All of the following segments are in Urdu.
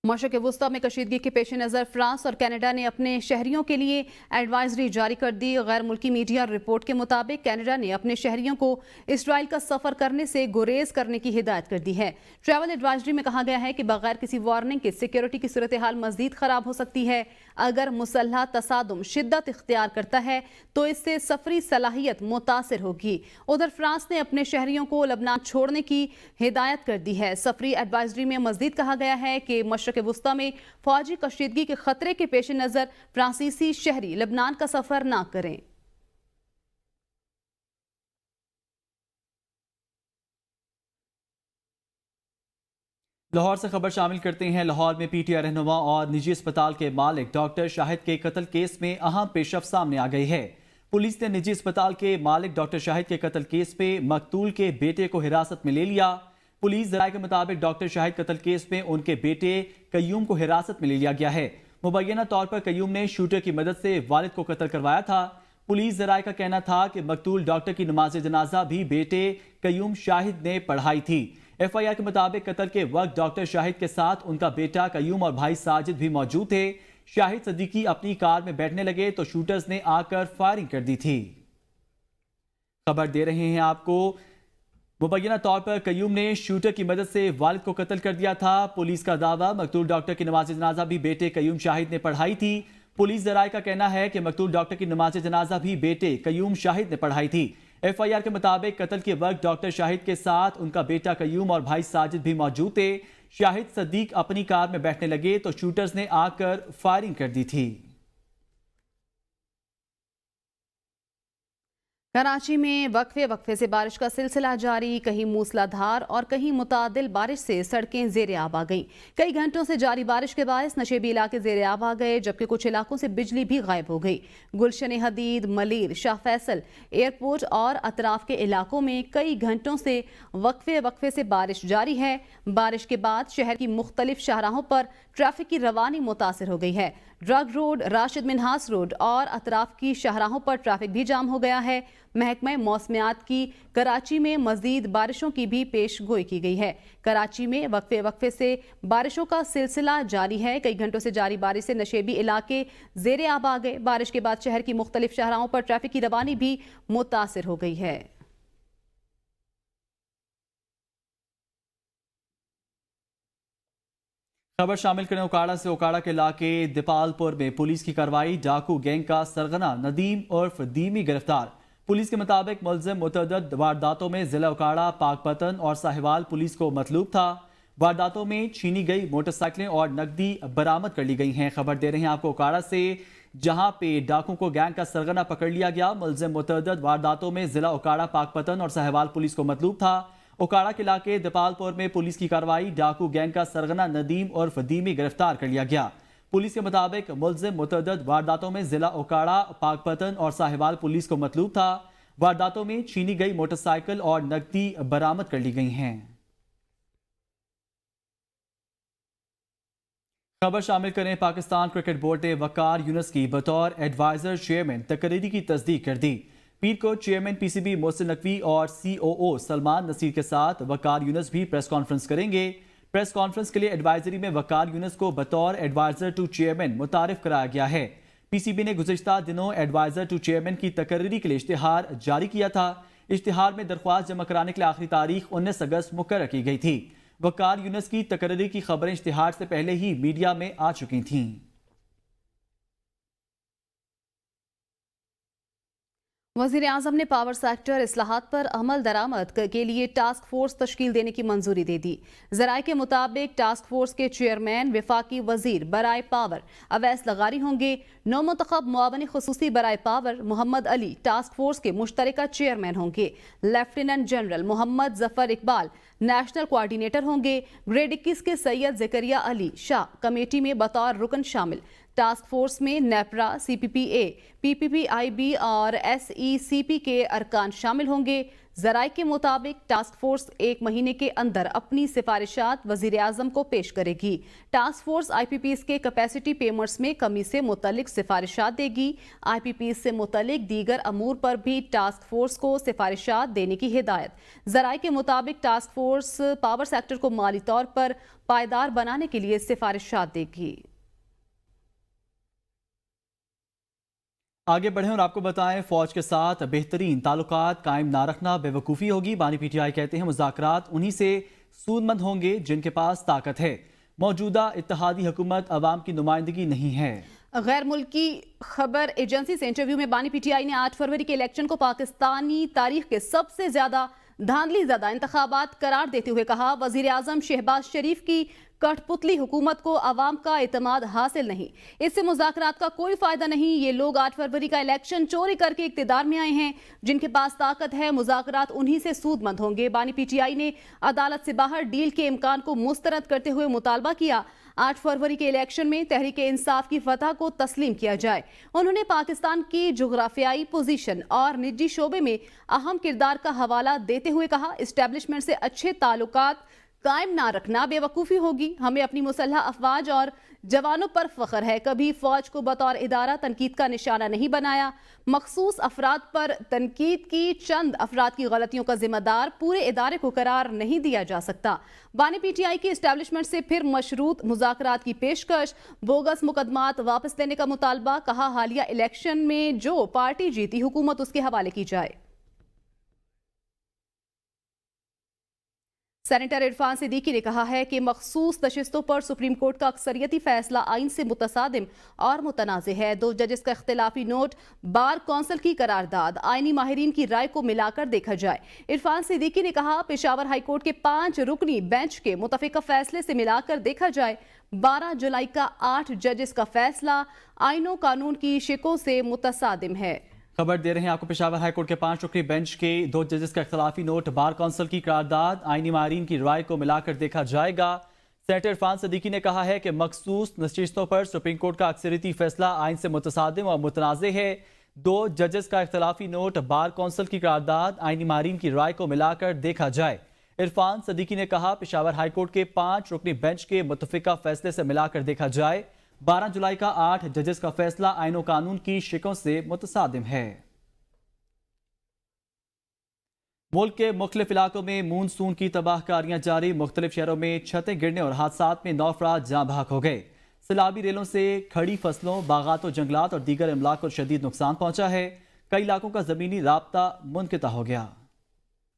مشرق وسطی میں کشیدگی کے پیش نظر فرانس اور کینیڈا نے اپنے شہریوں کے لیے ایڈوائزری جاری کر دی۔ غیر ملکی میڈیا رپورٹ کے مطابق کینیڈا نے اپنے شہریوں کو اسرائیل کا سفر کرنے سے گریز کرنے کی ہدایت کر دی ہے۔ ٹریول ایڈوائزری میں کہا گیا ہے کہ بغیر کسی وارننگ کے سیکیورٹی کی صورتحال مزید خراب ہو سکتی ہے۔ اگر مسلح تصادم شدت اختیار کرتا ہے تو اس سے سفری صلاحیت متاثر ہوگی۔ ادھر فرانس نے اپنے شہریوں کو لبنان چھوڑنے کی ہدایت کر دی ہے۔ سفری ایڈوائزری میں مزید کہا گیا ہے کہ مشرق وسطی میں فوجی کشیدگی کے خطرے کے پیش نظر فرانسیسی شہری لبنان کا سفر نہ کریں۔ لاہور سے خبر شامل کرتے ہیں۔ لاہور میں پی ٹی آئی رہنما اور نجی اسپتال کے مالک ڈاکٹر شاہد کے قتل کیس میں اہم پیش رفت سامنے آ گئی ہے۔ پولیس نے نجی اسپتال کے مالک ڈاکٹر شاہد کے قتل کیس میں مقتول کے بیٹے کو حراست میں لے لیا۔ پولیس ذرائع کے مطابق ڈاکٹر شاہد قتل کیس میں ان کے بیٹے قیوم کو حراست میں لے لیا گیا ہے۔ مبینہ طور پر قیوم نے شوٹر کی مدد سے والد کو قتل کروایا تھا۔ پولیس ذرائع کا کہنا تھا کہ مقتول ڈاکٹر کی نماز جنازہ بھی بیٹے قیوم شاہد نے پڑھائی تھی۔ ایف آئی آر کے مطابق قتل کے وقت ڈاکٹر شاہد کے ساتھ ان کا بیٹا قیوم اور بھائی ساجد بھی موجود تھے۔ شاہد صدیقی اپنی کار میں بیٹھنے لگے تو شوٹرز نے آ کر فائرنگ کر دی تھی۔ خبر دے رہے ہیں آپ کو، مبینہ طور پر قیوم نے شوٹر کی مدد سے والد کو قتل کر دیا تھا۔ پولیس کا دعویٰ مقتول ڈاکٹر کی نماز جنازہ بھی بیٹے قیوم شاہد نے پڑھائی تھی۔ پولیس ذرائع کا کہنا ہے کہ مقتول ڈاکٹر کی نماز جنازہ بھی بیٹے قیوم شاہد نے پڑھائی تھی۔ ایف آئی آر کے مطابق قتل کے وقت ڈاکٹر شاہد کے ساتھ ان کا بیٹا قیوم اور بھائی ساجد بھی موجود تھے۔ شاہد صدیق اپنی کار میں بیٹھنے لگے تو شوٹرز نے آ کر فائرنگ کر دی تھی۔ کراچی میں وقفے سے بارش کا سلسلہ جاری، کہیں موسلا دھار اور کہیں متعدل بارش سے سڑکیں زیر آب آ گئیں۔ کئی گھنٹوں سے جاری بارش کے باعث نشیبی علاقے زیر آب آ گئے، جبکہ کچھ علاقوں سے بجلی بھی غائب ہو گئی۔ گلشن حدید، ملیر، شاہ فیصل ایئرپورٹ اور اطراف کے علاقوں میں کئی گھنٹوں سے وقفے سے بارش جاری ہے۔ بارش کے بعد شہر کی مختلف شاہراہوں پر ٹریفک کی روانی متاثر ہو گئی ہے۔ Drug road, Rashid Minhas road اور اطراف کی شاہراہوں پر ٹریفک بھی جام ہو گیا ہے۔ محکمہ موسمیات کی کراچی میں مزید بارشوں کی بھی پیش گوئی کی گئی ہے۔ کراچی میں وقفے سے بارشوں کا سلسلہ جاری ہے۔ کئی گھنٹوں سے جاری بارش سے نشیبی علاقے زیر آب آ گئے۔ بارش کے بعد شہر کی مختلف شاہراہوں پر ٹریفک کی روانی بھی متاثر ہو گئی ہے۔ خبر شامل کریں اوکاڑا سے۔ اوکاڑا کے علاقے دیپال پور میں پولیس کی کارروائی، ڈاکو گینگ کا سرغنہ ندیم عرف دیمی گرفتار۔ پولیس کے مطابق ملزم متعدد وارداتوں میں ضلع اوکاڑا، پاک پتن اور ساہیوال پولیس کو مطلوب تھا۔ وارداتوں میں چھینی گئی موٹر سائیکلیں اور نقدی برآمد کر لی گئی ہیں۔ خبر دے رہے ہیں آپ کو اوکاڑا سے، جہاں پہ ڈاکو کو گینگ کا سرغنہ پکڑ لیا گیا۔ ملزم متعدد وارداتوں میں ضلع اوکاڑا، پاک پتن اور ساہیوال پولیس کو مطلوب تھا۔ اوکاڑا کے علاقے دیپال پور میں پولیس کی کارروائی، ڈاکو گینگ کا سرغنہ ندیم عرف دیمی گرفتار کر لیا گیا۔ پولیس کے مطابق ملزم متعدد وارداتوں میں ضلع اوکاڑا، پاک پتن اور ساہیوال پولیس کو مطلوب تھا۔ وارداتوں میں چھینی گئی موٹر سائیکل اور نقدی برآمد کر لی گئی ہیں۔ خبر شامل کریں پاکستان کرکٹ بورڈ نے وقار یونس کی بطور ایڈوائزر چیئرمین تقرری کی تصدیق کر دی۔ پیر کو chairman P C B Mohsin Naqvi اور سی او او سلمان نصیر کے ساتھ وقار یونس بھی پریس کانفرنس کریں گے۔ پریس کانفرنس کے لیے ایڈوائزری میں وقار یونس کو بطور ایڈوائزر ٹو چیئرمین متعارف کرایا گیا ہے۔ پی سی بی نے گزشتہ دنوں ایڈوائزر ٹو چیئرمین کی تقرری کے لیے اشتہار جاری کیا تھا۔ اشتہار میں درخواست جمع کرانے کے لیے آخری تاریخ 19 اگست مقرر کی گئی تھی۔ وقار یونس کی تقرری کی خبریں اشتہار سے پہلے ہی میڈیا میں آ چکی تھیں۔ وزیر اعظم نے پاور سیکٹر اصلاحات پر عمل درآمد کے لیے ٹاسک فورس تشکیل دینے کی منظوری دے دی۔ ذرائع کے مطابق ٹاسک فورس کے چیئرمین وفاقی وزیر برائے پاور اویس لغاری ہوں گے۔ نو منتخب معاون خصوصی برائے پاور محمد علی ٹاسک فورس کے مشترکہ چیئرمین ہوں گے۔ لیفٹیننٹ جنرل محمد ظفر اقبال نیشنل کوارڈینیٹر ہوں گے۔ گریڈ 21 کے سید زکریا علی شاہ کمیٹی میں بطور رکن شامل۔ ٹاسک فورس میں نیپرا، سی پی پی اے، پی پی پی آئی بی اور ایس ای سی پی کے ارکان شامل ہوں گے۔ ذرائع کے مطابق ٹاسک فورس 1 مہینے کے اندر اپنی سفارشات وزیر اعظم کو پیش کرے گی۔ ٹاسک فورس آئی پی پیز کے کیپیسٹی پیمنٹس میں کمی سے متعلق سفارشات دے گی۔ آئی پی پیز سے متعلق دیگر امور پر بھی ٹاسک فورس کو سفارشات دینے کی ہدایت۔ ذرائع کے مطابق ٹاسک فورس پاور سیکٹر کو مالی طور پر پائیدار بنانے کے لیے سفارشات دے گی۔ آگے بڑھیں اور آپ کو بتائیں، فوج کے ساتھ بہترین تعلقات قائم نہ رکھنا بے وقوفی ہوگی۔ بانی پی ٹی آئی کہتے ہیں مذاکرات انہی سے سود مند ہوں گے جن کے پاس طاقت ہے۔ موجودہ اتحادی حکومت عوام کی نمائندگی نہیں ہے۔ غیر ملکی خبر ایجنسی سے انٹرویو میں بانی پی ٹی آئی نے 8 فروری کے الیکشن کو پاکستانی تاریخ کے سب سے زیادہ دھاندلی زدہ انتخابات قرار دیتے ہوئے کہا، وزیر اعظم شہباز شریف کی کٹھ پتلی حکومت کو عوام کا اعتماد حاصل نہیں، اس سے مذاکرات کا کوئی فائدہ نہیں۔ یہ لوگ 8 فروری کا الیکشن چوری کر کے اقتدار میں آئے ہیں، جن کے پاس طاقت ہے، مذاکرات انہی سے سود مند ہوں گے۔ بانی پی ٹی آئی نے عدالت سے باہر ڈیل کے امکان کو مسترد کرتے ہوئے مطالبہ کیا 8 فروری کے الیکشن میں تحریک انصاف کی فتح کو تسلیم کیا جائے۔ انہوں نے پاکستان کی جغرافیائی پوزیشن اور نجی شعبے میں اہم کردار کا حوالہ دیتے ہوئے کہا، اسٹیبلشمنٹ سے اچھے تعلقات قائم نہ رکھنا بے وقوفی ہوگی۔ ہمیں اپنی مسلح افواج اور جوانوں پر فخر ہے، کبھی فوج کو بطور ادارہ تنقید کا نشانہ نہیں بنایا۔ مخصوص افراد پر تنقید کی چند افراد کی غلطیوں کا ذمہ دار پورے ادارے کو قرار نہیں دیا جا سکتا۔ بانی پی ٹی آئی کی اسٹیبلشمنٹ سے پھر مشروط مذاکرات کی پیشکش، بوگس مقدمات واپس لینے کا مطالبہ، کہا حالیہ الیکشن میں جو پارٹی جیتی حکومت اس کے حوالے کی جائے۔ سینیٹر عرفان صدیقی نے کہا ہے کہ مخصوص نشستوں پر سپریم کورٹ کا اکثریتی فیصلہ آئین سے متصادم اور متنازع ہے۔ 2 ججز کا اختلافی نوٹ، بار کونسل کی قرارداد، آئینی ماہرین کی رائے کو ملا کر دیکھا جائے۔ عرفان صدیقی نے کہا، پشاور ہائی کورٹ کے 5 رکنی بینچ کے متفقہ فیصلے سے ملا کر دیکھا جائے۔ 12 جولائی کا 8 ججز کا فیصلہ آئین و قانون کی شقوں سے متصادم ہے۔ خبر دے رہے ہیں آپ کو، پشاور ہائی کورٹ کے 5 رکنی بینچ کے 2 ججز کا اختلافی نوٹ، بار کونسل کی قرارداد، آئینی ماہرین کی رائے کو ملا کر دیکھا جائے گا۔ سینیٹر عرفان صدیقی نے کہا ہے کہ مخصوص نشستوں پر سپریم کورٹ کا اکثریتی فیصلہ آئین سے متصادم اور متنازع ہے۔ 2 ججز کا اختلافی نوٹ، بار کونسل کی قرارداد، آئینی ماہرین کی رائے کو ملا کر دیکھا جائے۔ عرفان صدیقی نے کہا، پشاور ہائی کورٹ کے 5 رکنی بینچ کے متفقہ فیصلے سے ملا کر دیکھا جائے۔ 12 جولائی کا 8 ججز کا فیصلہ آئین و قانون کی شقوں سے متصادم ہے۔ ملک کے مختلف علاقوں میں مونسون کی تباہ کاریاں جاری، مختلف شہروں میں چھتیں گرنے اور حادثات میں 9 افراد جاں بحق ہو گئے۔ سیلابی ریلوں سے کھڑی فصلوں، باغات و جنگلات اور دیگر املاک کو شدید نقصان پہنچا ہے۔ کئی علاقوں کا زمینی رابطہ منقطع ہو گیا۔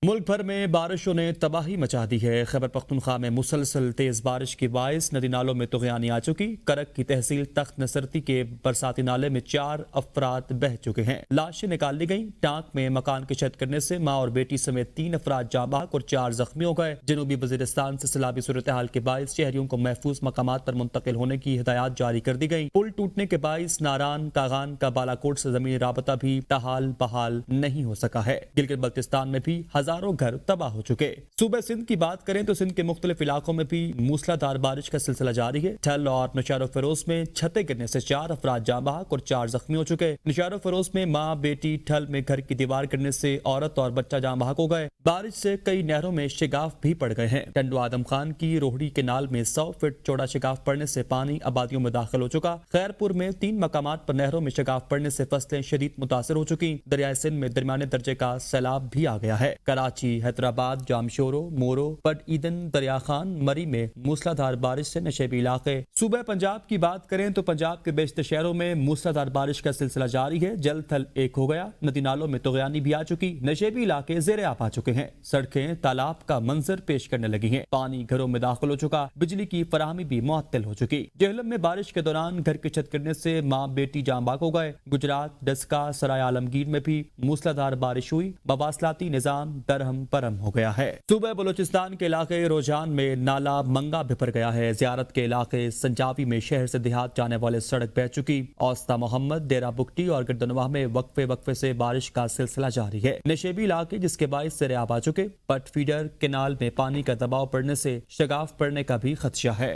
ملک بھر میں بارشوں نے تباہی مچا دی ہے۔ خیبر پختونخوا میں مسلسل تیز بارش کی باعث ندی نالوں میں طغیانی آ چکی۔ کرک کی تحصیل تخت نصرتی کے برساتی نالے میں 4 افراد بہہ چکے ہیں، لاشیں نکال لی گئیں۔ ٹانک میں مکان کی چھت گرنے سے ماں اور بیٹی سمیت 3 افراد جاں بحق اور 4 زخمی ہو گئے۔ جنوبی وزیرستان سے سیلابی صورتحال کے باعث شہریوں کو محفوظ مقامات پر منتقل ہونے کی ہدایات جاری کر دی گئیں۔ پل ٹوٹنے کے باعث ناران کاغان کا بالاکوٹ سے زمینی رابطہ بھی تاحال بحال نہیں ہو سکا ہے۔ گلگت بلتستان میں بھی ہزاروں گھر تباہ ہو چکے۔ صوبہ سندھ کی بات کریں تو سندھ کے مختلف علاقوں میں بھی موسلادھار بارش کا سلسلہ جاری ہے۔ ٹھل اور نشار و فیروز میں چھتیں گرنے سے 4 افراد جاں بحق اور 4 زخمی ہو چکے۔ نشار و فیروز میں ماں بیٹی، ٹھل میں گھر کی دیوار گرنے سے عورت اور بچہ جاں بحق ہو گئے۔ بارش سے کئی نہروں میں شگاف بھی پڑ گئے ہیں۔ ٹنڈو آدم خان کی روہڑی کینال میں 100 فٹ چوڑا شگاف پڑنے سے پانی آبادیوں میں داخل ہو چکا۔ خیرپور میں 3 مقامات پر نہروں میں شگاف پڑنے سے فصلیں شدید متاثر ہو چکی۔ دریائے سندھ میں درمیانے درجے کا سیلاب بھی آ گیا ہے۔ کراچی، حیدرآباد، جامشورو، مورو، پٹ ایدن، دریا خان، مری میں موسلادھار بارش سے نشیبی علاقے۔ صوبہ پنجاب کی بات کریں تو پنجاب کے بیشتر شہروں میں موسلادھار بارش کا سلسلہ جاری ہے۔ جل تھل ایک ہو گیا، ندی نالوں میں طغیانی بھی آ چکی، نشیبی علاقے زیر آب آ چکے ہیں، سڑکیں تالاب کا منظر پیش کرنے لگی ہیں، پانی گھروں میں داخل ہو چکا، بجلی کی فراہمی بھی معطل ہو چکی۔ جہلم میں بارش کے دوران گھر کی چھت گرنے سے ماں بیٹی جاں بحق ہو گئے۔ گجرات، ڈسکا، سرائے عالمگیر میں بھی موسلادھار بارش ہوئی، مواصلاتی نظام درہم برہم ہو گیا ہے۔ صوبہ بلوچستان کے علاقے روجان میں نالا منگا بھر گیا ہے۔ زیارت کے علاقے سنجاوی میں شہر سے دیہات جانے والے سڑک بہہ چکی۔ اوسطا محمد، ڈیرہ بگٹی اور گردنواہ میں وقفے سے بارش کا سلسلہ جاری ہے، نشیبی علاقے جس کے باعث زیر آب آ چکے۔ پٹ فیڈر کینال میں پانی کا دباؤ پڑنے سے شگاف پڑنے کا بھی خدشہ ہے۔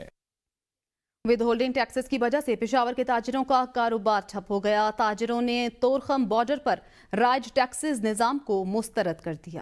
ود ہولڈنگ ٹیکسز کی وجہ سے پشاور کے تاجروں کا کاروبار ٹھپ ہو گیا۔ تاجروں نے تورخم بارڈر پر رائج ٹیکسز نظام کو مسترد کر دیا۔